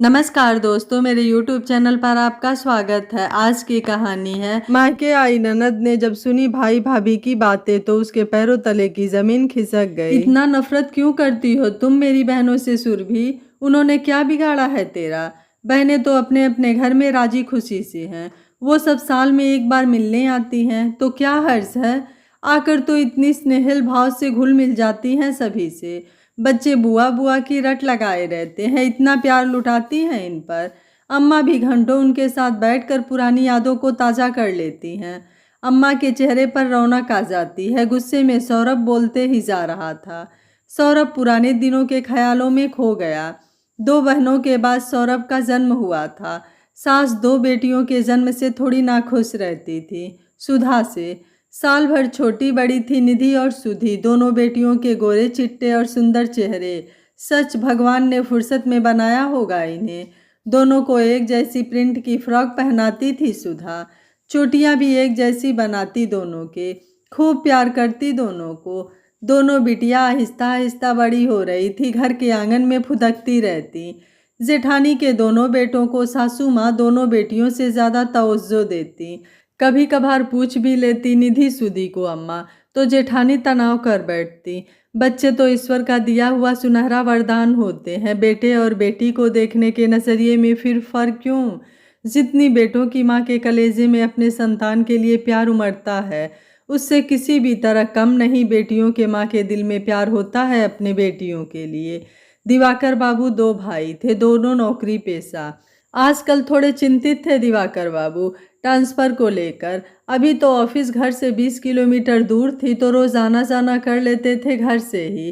नमस्कार दोस्तों, मेरे YouTube चैनल पर आपका स्वागत है। आज की कहानी है मायके आई ननद ने जब सुनी भाई भाभी की बातें तो उसके पैरों तले की जमीन खिसक गई। इतना नफरत क्यों करती हो तुम मेरी बहनों से सुरभि? उन्होंने क्या बिगाड़ा है तेरा? बहनें तो अपने अपने घर में राजी खुशी से हैं। वो सब साल में एक बार मिलने आती हैं तो क्या हर्ज है? आकर तो इतनी स्नेहिल भाव से घुल मिल जाती हैं सभी से। बच्चे बुआ बुआ की रट लगाए रहते हैं, इतना प्यार लुटाती हैं इन पर। अम्मा भी घंटों उनके साथ बैठकर पुरानी यादों को ताज़ा कर लेती हैं। अम्मा के चेहरे पर रौनक आ जाती है। गुस्से में सौरभ बोलते ही जा रहा था। सौरभ पुराने दिनों के ख्यालों में खो गया। 2 बहनों के बाद सौरभ का जन्म हुआ था। सास 2 बेटियों के जन्म से थोड़ी नाखुश रहती थी। सुधा से साल भर छोटी बड़ी थी निधि और सुधि, दोनों बेटियों के गोरे चिट्टे और सुंदर चेहरे। सच भगवान ने फुर्सत में बनाया होगा इन्हें। दोनों को एक जैसी प्रिंट की फ्रॉक पहनाती थी सुधा। चोटियां भी एक जैसी बनाती दोनों के। खूब प्यार करती दोनों को। दोनों बिटिया आहिस्ता आहिस्ता बड़ी हो रही थी, घर के आंगन में फुदकती रहती। जेठानी के दोनों बेटों को सासू माँ दोनों बेटियों से ज़्यादा तवज्जो देती। कभी कभार पूछ भी लेती निधि सुधी को अम्मा, तो जेठानी तनाव कर बैठती। बच्चे तो ईश्वर का दिया हुआ सुनहरा वरदान होते हैं। बेटे और बेटी को देखने के नज़रिए में फिर फर्क क्यों? जितनी बेटों की माँ के कलेजे में अपने संतान के लिए प्यार उमड़ता है, उससे किसी भी तरह कम नहीं बेटियों के माँ के दिल में प्यार होता है अपने बेटियों के लिए। दिवाकर बाबू 2 भाई थे, दोनों नौकरी पेशा। आजकल थोड़े चिंतित थे दिवाकर बाबू ट्रांसफ़र को लेकर। अभी तो ऑफिस घर से 20 किलोमीटर दूर थी तो रोज़ आना जाना कर लेते थे घर से ही।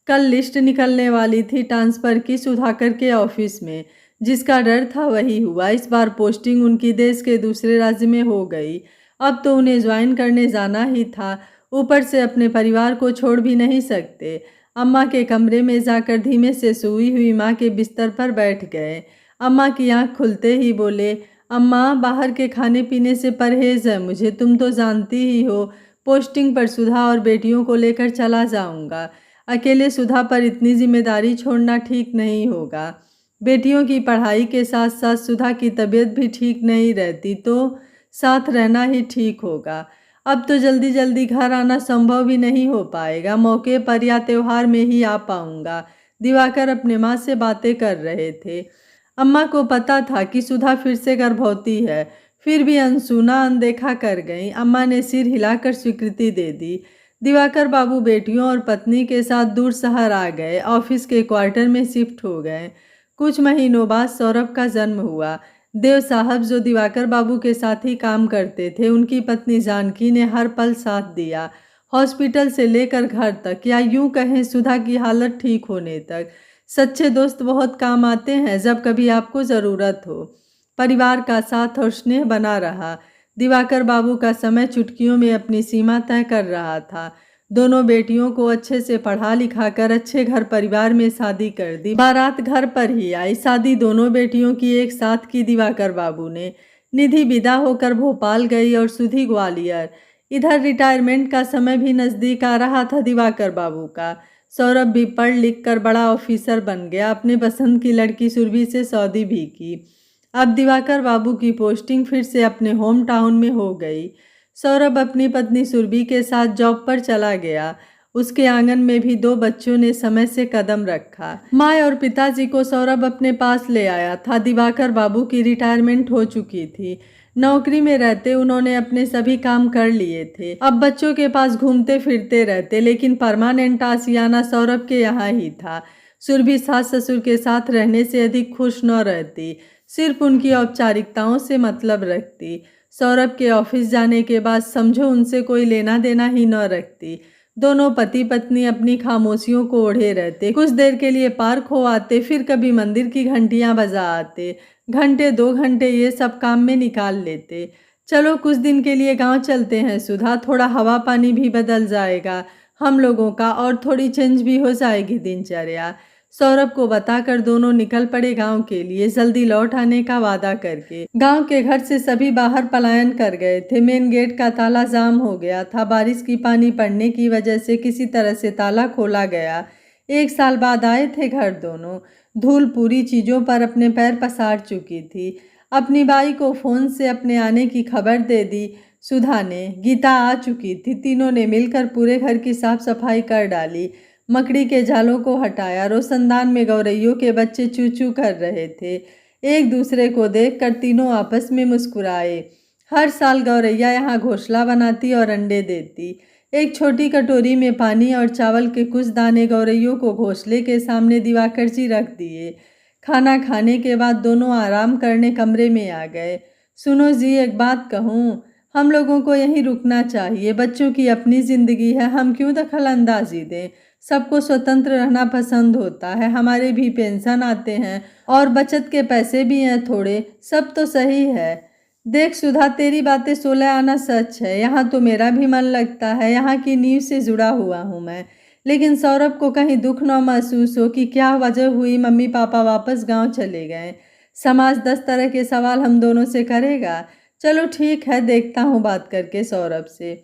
कल लिस्ट निकलने वाली थी ट्रांसफ़र की सुधाकर के ऑफिस में। जिसका डर था वही हुआ। इस बार पोस्टिंग उनकी देश के दूसरे राज्य में हो गई। अब तो उन्हें ज्वाइन करने जाना ही था। ऊपर से अपने परिवार को छोड़ भी नहीं सकते। अम्मा के कमरे में जाकर धीमे से सोई हुई माँ के बिस्तर पर बैठ गए। अम्मा की आंख खुलते ही बोले, अम्मा बाहर के खाने पीने से परहेज है मुझे, तुम तो जानती ही हो। पोस्टिंग पर सुधा और बेटियों को लेकर चला जाऊंगा। अकेले सुधा पर इतनी जिम्मेदारी छोड़ना ठीक नहीं होगा। बेटियों की पढ़ाई के साथ साथ सुधा की तबीयत भी ठीक नहीं रहती तो साथ रहना ही ठीक होगा। अब तो जल्दी जल्दी घर आना संभव भी नहीं हो पाएगा। मौके पर या त्योहार में ही आ पाऊंगा। दिवाकर अपने माँ से बातें कर रहे थे। अम्मा को पता था कि सुधा फिर से गर्भवती है, फिर भी अनसुना अनदेखा कर गई। अम्मा ने सिर हिलाकर स्वीकृति दे दी। दिवाकर बाबू बेटियों और पत्नी के साथ दूर शहर आ गए। ऑफिस के क्वार्टर में शिफ्ट हो गए। कुछ महीनों बाद सौरभ का जन्म हुआ। देव साहब जो दिवाकर बाबू के साथ ही काम करते थे, उनकी पत्नी जानकी ने हर पल साथ दिया। हॉस्पिटल से लेकर घर तक, या यूं कहें सुधा की हालत ठीक होने तक। सच्चे दोस्त बहुत काम आते हैं जब कभी आपको ज़रूरत हो। परिवार का साथ और स्नेह बना रहा। दिवाकर बाबू का समय चुटकियों में अपनी सीमा तय कर रहा था। दोनों बेटियों को अच्छे से पढ़ा लिखा कर अच्छे घर परिवार में शादी कर दी। बारात घर पर ही आई। शादी दोनों बेटियों की एक साथ की दिवाकर बाबू ने। निधि विदा होकर भोपाल गई और सुधी ग्वालियर। इधर रिटायरमेंट का समय भी नज़दीक आ रहा था दिवाकर बाबू का। सौरभ भी पढ़ लिख कर बड़ा ऑफिसर बन गया। अपने पसंद की लड़की सुरभि से शादी भी की। अब दिवाकर बाबू की पोस्टिंग फिर से अपने होम टाउन में हो गई। सौरभ अपनी पत्नी सुरभि के साथ जॉब पर चला गया। उसके आंगन में भी 2 बच्चों ने समय से कदम रखा। माँ और पिताजी को सौरभ अपने पास ले आया था। दिवाकर बाबू की रिटायरमेंट हो चुकी थी। नौकरी में रहते उन्होंने अपने सभी काम कर लिए थे। अब बच्चों के पास घूमते फिरते रहते, लेकिन परमानेंट आशियाना सौरभ के यहाँ ही था। सुरभि सास ससुर के साथ रहने से अधिक खुश न रहती, सिर्फ उनकी औपचारिकताओं से मतलब रखती। सौरभ के ऑफिस जाने के बाद समझो उनसे कोई लेना देना ही न रखती। दोनों पति पत्नी अपनी खामोशियों को ओढ़े रहते। कुछ देर के लिए पार्क हो आते, फिर कभी मंदिर की घंटियां बजा आते। घंटे 2 घंटे ये सब काम में निकाल लेते। चलो कुछ दिन के लिए गांव चलते हैं सुधा, थोड़ा हवा पानी भी बदल जाएगा हम लोगों का, और थोड़ी चेंज भी हो जाएगी दिनचर्या। सौरभ को बताकर दोनों निकल पड़े गांव के लिए, जल्दी लौट आने का वादा करके। गांव के घर से सभी बाहर पलायन कर गए थे। मेन गेट का ताला जाम हो गया था। बारिश की पानी पड़ने की वजह से किसी तरह से ताला खोला गया। 1 साल बाद आए थे घर दोनों। धूल पूरी चीज़ों पर अपने पैर पसार चुकी थी। अपनी बाई को फ़ोन से अपने आने की खबर दे दी सुधा ने। गीता आ चुकी थी। तीनों ने मिलकर पूरे घर की साफ सफाई कर डाली। मकड़ी के जालों को हटाया। रोशनदान में गौरैयों के बच्चे चू चू कर रहे थे। एक दूसरे को देखकर तीनों आपस में मुस्कुराए। हर साल गौरैया यहाँ घोंसला बनाती और अंडे देती। एक छोटी कटोरी में पानी और चावल के कुछ दाने गौरैयों को घोंसले के सामने दिवाकर जी रख दिए। खाना खाने के बाद दोनों आराम करने कमरे में आ गए। सुनो जी, एक बात कहूँ, हम लोगों को यहीं रुकना चाहिए। बच्चों की अपनी जिंदगी है, हम क्यों दखल अंदाजी दें। सबको स्वतंत्र रहना पसंद होता है। हमारे भी पेंशन आते हैं और बचत के पैसे भी हैं थोड़े। सब तो सही है। देख सुधा, तेरी बातें 16 आना सच है। यहाँ तो मेरा भी मन लगता है। यहाँ की नींव से जुड़ा हुआ हूँ मैं। लेकिन सौरभ को कहीं दुख न महसूस हो कि क्या वजह हुई मम्मी पापा वापस गांव चले गए। समाज 10 तरह के सवाल हम दोनों से करेगा। चलो ठीक है, देखता हूँ बात करके सौरभ से।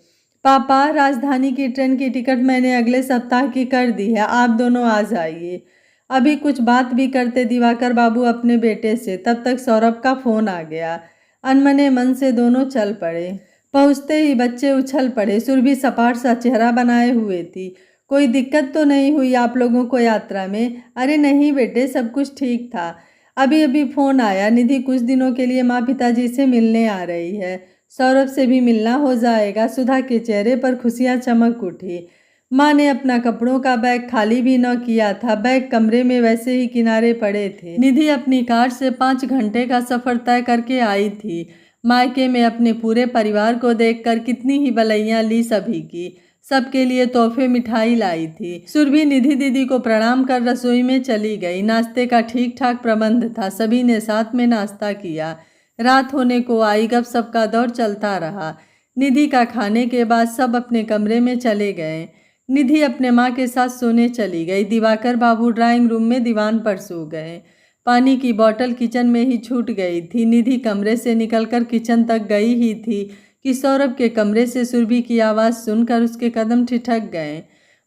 पापा, राजधानी की ट्रेन की टिकट मैंने अगले सप्ताह की कर दी है। आप दोनों आ जाइए। अभी कुछ बात भी करते दिवाकर बाबू अपने बेटे से, तब तक सौरभ का फ़ोन आ गया। अनमने मन से दोनों चल पड़े। पहुँचते ही बच्चे उछल पड़े। सुरभि सपाट सा चेहरा बनाए हुए थी। कोई दिक्कत तो नहीं हुई आप लोगों को यात्रा में? अरे नहीं बेटे, सब कुछ ठीक था। अभी अभी फ़ोन आया, निधि कुछ दिनों के लिए माँ पिताजी से मिलने आ रही है। सौरभ से भी मिलना हो जाएगा। सुधा के चेहरे पर खुशियाँ चमक उठी। माँ ने अपना कपड़ों का बैग खाली भी न किया था। बैग कमरे में वैसे ही किनारे पड़े थे। निधि अपनी कार से 5 घंटे का सफ़र तय करके आई थी। मायके में अपने पूरे परिवार को देखकर कितनी ही बलैयाँ ली सभी की। सबके लिए तोहफे मिठाई लाई थी। सुरभि निधि दीदी को प्रणाम कर रसोई में चली गई। नाश्ते का ठीक ठाक प्रबंध था। सभी ने साथ में नाश्ता किया। रात होने को आई, गपशप का दौर चलता रहा। निधि का खाने के बाद सब अपने कमरे में चले गए। निधि अपने माँ के साथ सोने चली गई। दिवाकर बाबू ड्राइंग रूम में दीवान पर सो गए। पानी की बोतल किचन में ही छूट गई थी। निधि कमरे से निकलकर किचन तक गई ही थी कि सौरभ के कमरे से सुरभि की आवाज़ सुनकर उसके कदम ठिठक गए।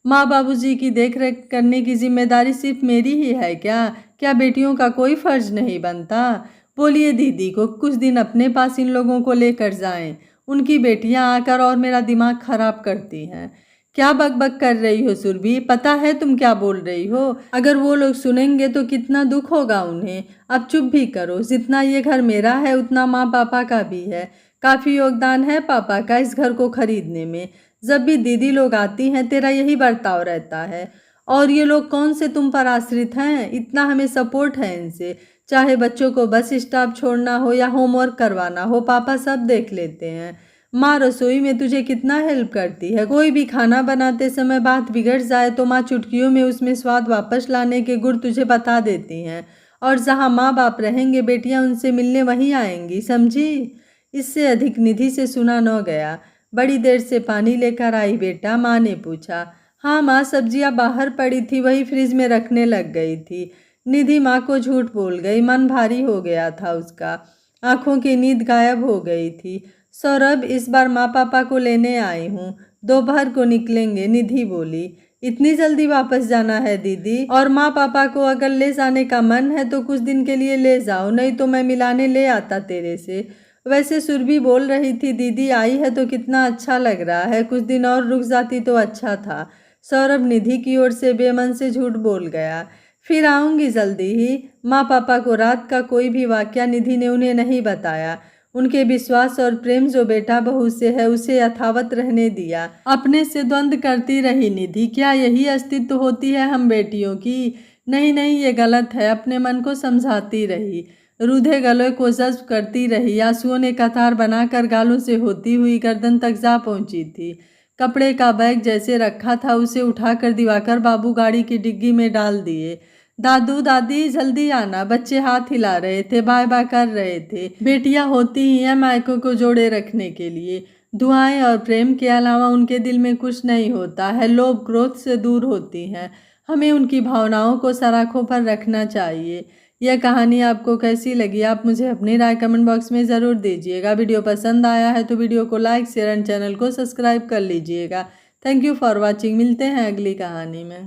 माँ बाबूजी की देखरेख करने की जिम्मेदारी सिर्फ मेरी ही है क्या? क्या बेटियों का कोई फर्ज नहीं बनता? बोलिए दीदी को कुछ दिन अपने पास इन लोगों को लेकर जाएं। उनकी बेटियां आकर और मेरा दिमाग खराब करती हैं। क्या बकबक कर रही हो सुरभि? पता है तुम क्या बोल रही हो? अगर वो लोग सुनेंगे तो कितना दुख होगा उन्हें। अब चुप भी करो। जितना ये घर मेरा है उतना माँ पापा का भी है। काफ़ी योगदान है पापा का इस घर को खरीदने में। जब भी दीदी लोग आती हैं तेरा यही बर्ताव रहता है। और ये लोग कौन से तुम पर आश्रित हैं? इतना हमें सपोर्ट है इनसे। चाहे बच्चों को बस स्टॉप छोड़ना हो या होमवर्क करवाना हो, पापा सब देख लेते हैं। माँ रसोई में तुझे कितना हेल्प करती है। कोई भी खाना बनाते समय बात बिगड़ जाए तो माँ चुटकियों में उसमें स्वाद वापस लाने के गुर तुझे बता देती हैं। और जहाँ माँ बाप रहेंगे बेटियाँ उनसे मिलने वहीं आएंगी, समझी? इससे अधिक निधि से सुना न गया। बड़ी देर से पानी लेकर आई बेटा? माँ ने पूछा। हाँ माँ, सब्जियाँ बाहर पड़ी थी, वही फ्रिज में रखने लग गई थी। निधि माँ को झूठ बोल गई। मन भारी हो गया था उसका। आंखों की नींद गायब हो गई थी। सौरभ, इस बार माँ पापा को लेने आई हूँ। दोपहर को निकलेंगे, निधि बोली। इतनी जल्दी वापस जाना है दीदी? और माँ पापा को अगर ले जाने का मन है तो कुछ दिन के लिए ले जाओ, नहीं तो मैं मिलाने ले आता तेरे से। वैसे सुरभि बोल रही थी दीदी आई है तो कितना अच्छा लग रहा है। कुछ दिन और रुक जाती तो अच्छा था। सौरभ निधि की ओर से बेमन से झूठ बोल गया। फिर आऊँगी जल्दी ही। माँ पापा को रात का कोई भी वाकया निधि ने उन्हें नहीं बताया। उनके विश्वास और प्रेम जो बेटा बहू से है उसे यथावत रहने दिया। अपने से द्वंद्व करती रही निधि। क्या यही अस्तित्व होती है हम बेटियों की? नहीं नहीं, ये गलत है। अपने मन को समझाती रही। रूधे गलों को जज्ब करती रही। आंसुओं ने कतार बनाकर गालों से होती हुई गर्दन तक जा पहुंची थी। कपड़े का बैग जैसे रखा था उसे उठाकर दिवाकर बाबू गाड़ी की डिग्गी में डाल दिए। दादू दादी जल्दी आना। बच्चे हाथ हिला रहे थे, बाय बाय कर रहे थे। बेटियां होती ही हैं मायकों को जोड़े रखने के लिए। दुआएं और प्रेम के अलावा उनके दिल में कुछ नहीं होता है। लोभ क्रोध से दूर होती हैं। हमें उनकी भावनाओं को सराखों पर रखना चाहिए। यह कहानी आपको कैसी लगी आप मुझे अपनी राय कमेंट बॉक्स में ज़रूर दीजिएगा। वीडियो पसंद आया है तो वीडियो को लाइक शेयर एंड चैनल को सब्सक्राइब कर लीजिएगा। Thank you for watching. मिलते हैं अगली कहानी में।